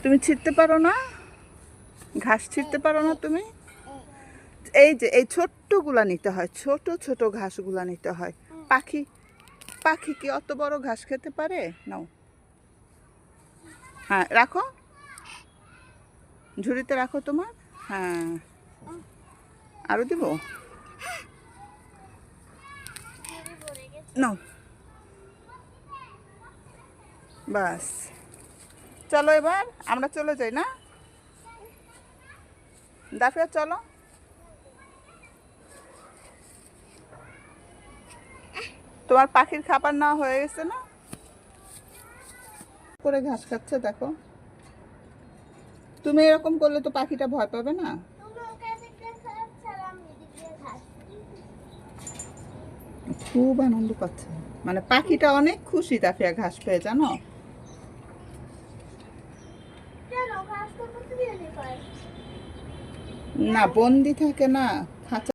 তুমি ছিঁড়তে পারো না? ঘাস ছিঁড়তে পারো না তুমি? এই যে এই ছোট্টগুলা নিতে হয়, ছোট ছোট ঘাসগুলা নিতে হয়। পাখি পাখি কি অত বড় ঘাস খেতে পারে? নাও, হ্যাঁ রাখো, ঝুড়িতে রাখো তোমার। হ্যাঁ, আরো দিব, নাও, বাস। চলো এবার আমরা চলে যাই না? দাফিয়া চলো। তোমার পাখির খাবার নেওয়া হয়ে গেছে না? করে ঘাস খাচ্ছে দেখো। তুমি এরকম করলে তো পাখিটা ভয় পাবে না? খুব আনন্দ পাচ্ছে, মানে পাখিটা অনেক খুশি দাফিয়া ঘাস পেয়ে, জানো? না, বন্দি থাকে না খাঁচা।